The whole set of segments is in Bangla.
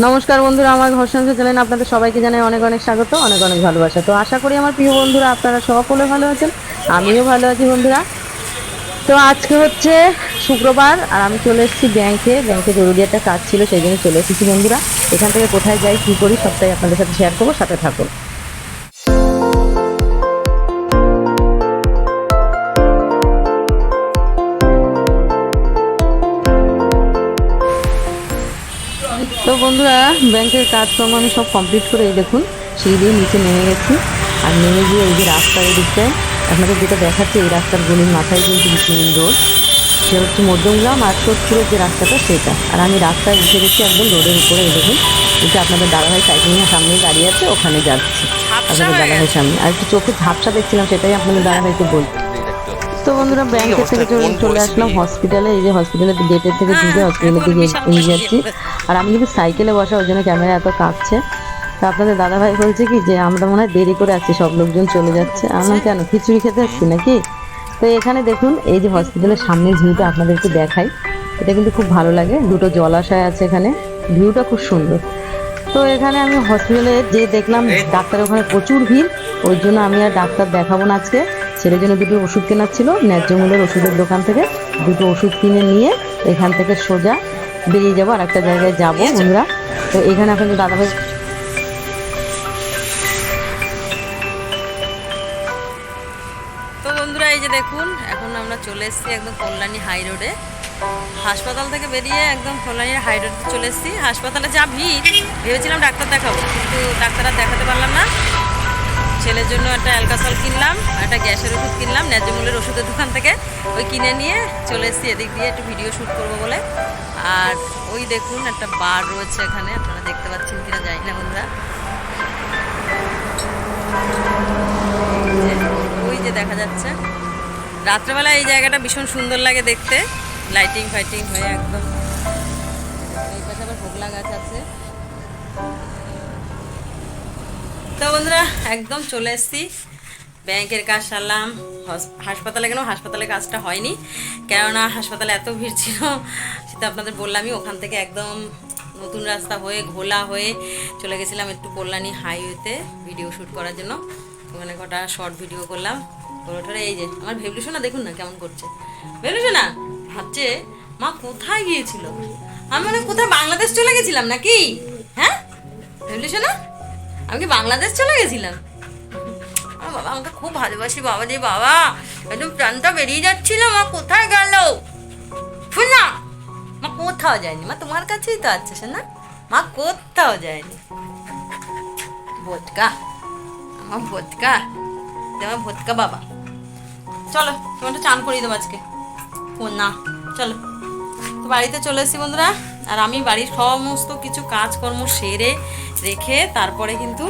নমস্কার বন্ধুরা, আমার ঘর সংসার চ্যানেলে আপনাদের সবাইকে জানাই অনেক অনেক স্বাগত, অনেক অনেক ভালোবাসা। তো আশা করি আমার প্রিয় বন্ধুরা আপনারা সকলে ভালো আছেন, আমিও ভালো আছি বন্ধুরা। তো আজকে হচ্ছে শুক্রবার আর আমি চলে এসেছি ব্যাংকে জরুরি একটা কাজ ছিল, সেই জন্য চলে এসেছি বন্ধুরা। এখান থেকে কোথায় যাই কী করি সবটাই আপনাদের সাথে শেয়ার করবো, সাথে থাকুন। তো বন্ধুরা, ব্যাংকের কাজকর্ম আমি সব কমপ্লিট করে এই দেখুন সিঁড়ি দিয়ে নিচে নেমে গেছি। আর নেমে গিয়ে এই যে রাস্তার এই দিকটায় আপনাদের যেটা দেখাচ্ছে, এই রাস্তার গলির মাথায় কিন্তু মেন রোড, সে হচ্ছে মধ্যমগ্রাম আর সোদপুরের যে রাস্তাটা সেটা। আর আমি রাস্তায় উঠে গেছি একদম রোডের উপরে। এই দেখুন এই যে আপনাদের দাদাভাই সাইকেল নিয়ে সামনেই দাঁড়িয়ে আছে, ওখানে যাচ্ছি আপনাদের দাদাভাইয়ের সামনে। আর একটু চোখে ঝাপসা দেখছিলাম, সেটাই আপনাদের দাদাভাইকে বলছি। তো বন্ধুরা, ব্যাংকের থেকে চলে আসলাম হসপিটালে। এই যে হসপিটালের গেটের থেকে ঢুকে হসপিটালের দিকে এগিয়ে যাচ্ছি। আর আমি কিন্তু সাইকেলে বসা, ওই জন্য ক্যামেরা এত কাঁপছে। তো আপনাদের দাদাভাই বলছে কি যে আমরা মনে হয় দেরি করে আসছি, সব লোকজন চলে যাচ্ছে। আমরা কেন খিচুড়ি খেতে আসছি নাকি? তো এখানে দেখুন এই যে হসপিটালের সামনে ভিউটা আপনাদেরকে দেখাই, এটা কিন্তু খুব ভালো লাগে। দুটো জলাশয় আছে এখানে, ভিউটা খুব সুন্দর। তো এখানে আমি হসপিটালে যে দেখলাম ডাক্তারের ওখানে প্রচুর ভিড়, ওই জন্য আমি আর ডাক্তার দেখাবো না আজকে। ছেলের জন্য দুটো ওষুধ কেনার ছিল ন্যায্য মূল্যের ওষুধের দোকান থেকে, দুটো ওষুধ কিনে নিয়ে এখান থেকে সোজা বেরিয়ে যাবো, আর একটা জায়গায় যাবো বন্ধুরা। তো এখানে আপনাদের দাদাভাই তো বন্ধুরা এই যে দেখুন, এখন আমরা চলে এসেছি একদম কল্যাণী হাই রোডে। হাসপাতাল থেকে বেরিয়ে একদম কল্যাণীর হাই রোডে চলে এসেছি। হাসপাতালে যা ভিড়, ভেবেছিলাম ডাক্তার দেখাবো, কিন্তু ডাক্তার আর দেখাতে পারলাম না। ছেলের জন্য একটা অ্যালকাসল কিনলাম, একটা গ্যাসের ওষুধ কিনলাম ন্যায্য মূল্যের ওষুধের দোকান থেকে, ওই কিনে নিয়ে চলে এসেছি এদিক দিয়ে একটু ভিডিও শ্যুট করবো বলে। আর ওই দেখুন একটা বার রয়েছে এখানে, আপনারা দেখতে পাচ্ছেন কিনা জানি না বন্ধুরা। ওই যে দেখা যাচ্ছে, রাত্রেবেলা এই জায়গাটা ভীষণ সুন্দর লাগে দেখতে, লাইটিং ফাইটিং হয়ে একদম। এই পাশে আবার হোগলা গাছ আছে। তো বন্ধুরা একদম চলে এসেছি, ব্যাংকের কাজ সারলাম। হাসপাতালে গেলাম, হাসপাতালে কাজটা হয়নি, কেননা হাসপাতালে এত ভিড় ছিল, সেটা আপনাদের বললামই। ওখান থেকে একদম নতুন রাস্তা হয়ে ঘোলা হয়ে চলে গেছিলাম একটু কল্যাণী হাইওয়েতে ভিডিও শ্যুট করার জন্য। ওখানে কটা শর্ট ভিডিও করলাম ওঠারে। এই যে আমার ভেবলিশোনা দেখুন না কেমন করছে। ভেবলিশোনা ভাবছে মা কোথায় গিয়েছিল, আমি মানে কোথায় বাংলাদেশ চলে গেছিলাম নাকি? হ্যাঁ ভেবলিশোনা, আমি কি বাংলাদেশ চলে গেছিলাম? বাবা আমাকে খুব ভালোবাসি বাবা রে বাবা, একদম প্রাণটা বেরিয়ে যাচ্ছিল। মা কোথায় গেল? শুন না, মা কোথাও যায়নি, মা তোমার কাছেই তো আছে শোনা, মা কোথাও যায়নি। ভোটকা, আমার ভোটকা, তোমার ভোটকা বাবা। চলো তোমার চান করিয়ে দেবো আজকে। ও না, চলো। তো বাড়িতে চলে এসেছি বন্ধুরা, আর আমি বাড়ির সমস্ত কিছু কাজকর্ম সেরে রেখে তারপরে কিন্তু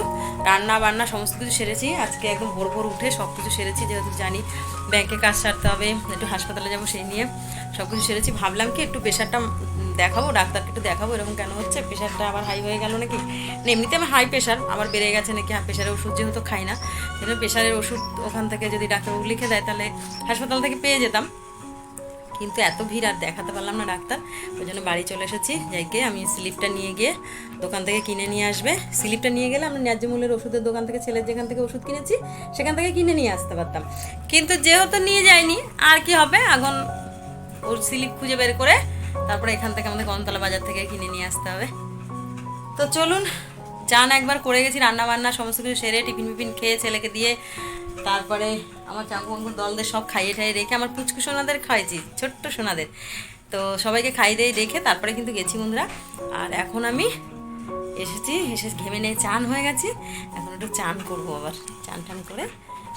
রান্না বান্না সমস্ত কিছু সেরেছি। আজকে একদম ভোর ভোর উঠে সব কিছু সেরেছি, যেহেতু জানি ব্যাংকে কাজ সারতে হবে, একটু হাসপাতালে যাবো, সেই নিয়ে সব কিছু সেরেছি। ভাবলাম কি একটু প্রেশারটা দেখাবো, ডাক্তারকে একটু দেখাবো এরকম কেন হচ্ছে, প্রেশারটা আবার হাই হয়ে গেল নাকি। এমনিতে আমার হাই প্রেশার আবার বেড়ে গেছে নাকি, প্রেশারের ওষুধ যেহেতু খাই না, সেজন্য প্রেশারের ওষুধ ওখান থেকে যদি ডাক্তারবাবু লিখে দেয় তাহলে হাসপাতাল থেকে পেয়ে যেতাম, কিন্তু এত ভিড় আর দেখাতে পারলাম না ডাক্তার, ওই জন্য বাড়ি চলে এসেছি। যাইকে আমি স্লিপটা নিয়ে গিয়ে দোকান থেকে কিনে নিয়ে আসবে। স্লিপটা নিয়ে গেলে আমরা ন্যায্য মূল্যের ওষুধের দোকান থেকে, ছেলের যেখান থেকে ওষুধ কিনেছি সেখান থেকে কিনে নিয়ে আসতে পারতাম, কিন্তু যেহেতু নিয়ে যাইনি আর কি হবে, এখন ওর স্লিপ খুঁজে বের করে তারপরে এখান থেকে আমাদের কমতলা বাজার থেকে কিনে নিয়ে আসতে হবে। তো চলুন, চান একবার করে গেছি, রান্না বান্না সমস্ত কিছু সেরে টিফিন ফিফিন খেয়ে ছেলেকে দিয়ে, তারপরে আমার চাঙ্কুমাঙ্কুর দলদের সব খাইয়ে ঠাইয়ে রেখে, আমার পুচকু সোনাদের খাইয়েছি, ছোট্ট সোনাদের, তো সবাইকে খাইয়ে দিয়ে রেখে তারপরে কিন্তু গেছি বন্ধুরা। আর এখন আমি এসে ঘেমে নিয়ে চান হয়ে গেছি, এখন একটু চান করবো, আবার চান টান করে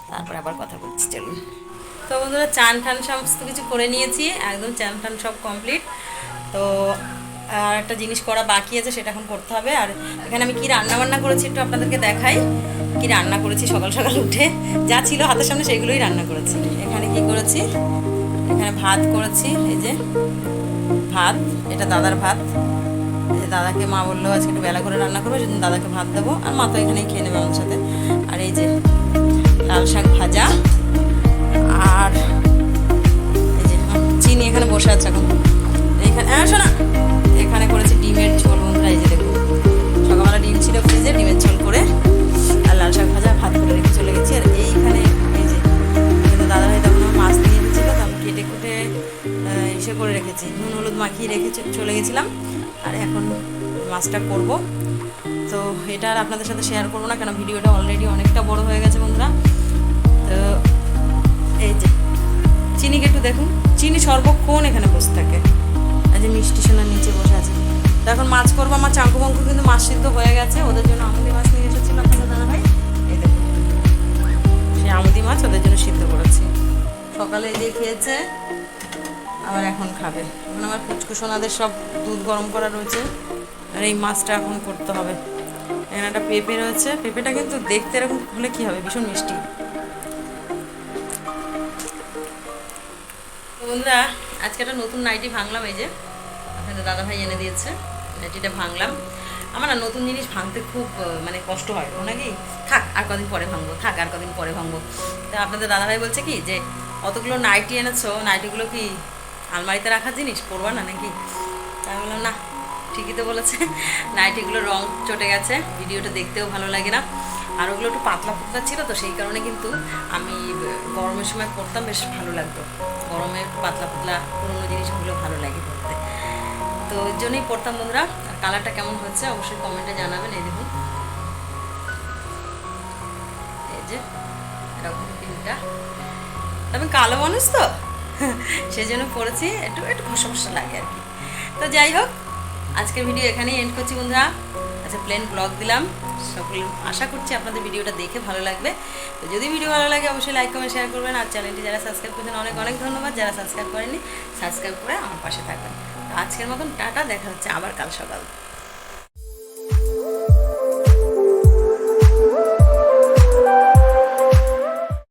তারপরে আবার কথা বলছি চলুন। তো বন্ধুরা চান টান সমস্ত কিছু করে নিয়েছি, একদম চান টান সব কমপ্লিট। তো আর একটা জিনিস করা বাকি আছে, সেটা এখন করতে হবে। আর এখানে আমি কি রান্না বান্না করেছি একটু আপনাদেরকে দেখাই, কি রান্না করেছি। সকাল সকাল উঠে যা ছিল হাতের সামনে সেগুলোই রান্না করেছি। এখানে কি করেছি, এখানে ভাত করেছি, এই যে ভাত, এটা দাদার ভাত। এই যে দাদাকে মা বললো আজকে একটু বেলা করে রান্না করবো, সেদিন দাদাকে ভাত দেবো, আর মা তো এখানেই খেয়ে নেবে আমার সাথে। আর এই যে লাল শাক ভাজা, আর এই যে চিনি এখানে বসে আছে এখন, এখানে শোনা, এখানে করেছি ডিমের ঝোল বন্ধুরা। এই যে দেখুন এখন মাছটা করব। তো এটা আর আপনাদের সাথে শেয়ার করবো না, কেন ভিডিওটা অলরেডি অনেকটা বড় হয়ে গেছে বন্ধুরা। তো এই যে চিনিকে একটু দেখুন, চিনি সর্বক্ষণ এখানে বসে থাকে, এই যে মিষ্টি সোনার নিচে বসে আছে। তো এখন মাছ করবো। আমার চাঙ্কু বাঙ্কু কিন্তু মাছ সিদ্ধ হয়ে গেছে, ওদের জন্য আমুদি মাছ নিয়ে এসেছিল আপনাদের দাদা ভাই। এই দেখুন সেই আমুদি মাছ ওদের জন্য সিদ্ধ করেছি। সকালে এই যে খেয়েছে, আবার এখন খাবে। এখন আমার পুচকু সোনাদের সব দুধ গরম করা রয়েছে, আর এই মাছটা এখন করতে হবে। এখানে একটা পেঁপে রয়েছে, পেঁপেটা কিন্তু দেখতে এরকম হলে কী হবে, ভীষণ মিষ্টি। তো বন্ধুরা আজকে একটা নতুন নাইটি ভাঙলাম, এই যে আপনাদের দাদাভাই এনে দিয়েছে, নাইটিটা ভাঙলাম। আমার না নতুন জিনিস ভাঙতে খুব মানে কষ্ট হয়, ও নাকি থাক আর কদিন পরে ভাঙবো, থাক আর কদিন পরে ভাঙবো। তা আপনাদের দাদাভাই বলছে কি যে অতগুলো নাইটি এনেছো, নাইটিগুলো কি আলমারিতে রাখার জিনিস, পরবা না নাকি? তাই বললাম না, ঠিকই তো বলেছে, নাইটিগুলো রং চটে গেছে, ভিডিওটা দেখতেও ভালো লাগে না। আর ওগুলো একটু পাতলা পাতলা ছিল, তো সেই কারণে কিন্তু আমি গরমের সময় পরতাম, বেশ ভালো লাগতো। গরমে পাতলা পাতলা পুরোনো জিনিসগুলো ভালো লাগে পরতে, তো ওই জন্যই পরতাম বন্ধুরা। আর কালারটা কেমন হচ্ছে অবশ্যই কমেন্টে জানাবেন। এই দেখুন, এই যে এরকম পিনটা, তবে কালো মানুষ তো সেই জন্য পরেছি, একটু একটু ফসা ফসা লাগে আর কি। তো যাই হোক, আজকের ভিডিও এখানেই এন্ড করছি বন্ধুরা। আচ্ছা প্লেন ব্লগ দিলাম, সকলে আশা করছি আপনাদের ভিডিওটা দেখে ভালো লাগবে। তো যদি ভিডিও ভালো লাগে অবশ্যই লাইক কমেন্ট শেয়ার করবেন। আর চ্যানেলটি যারা সাবস্ক্রাইব করেছেন অনেক অনেক ধন্যবাদ, যারা সাবস্ক্রাইব করেননি সাবস্ক্রাইব করে আমার পাশে থাকবেন। তো আজকের মতন টাটা, দেখা হচ্ছে আবার কাল সকাল।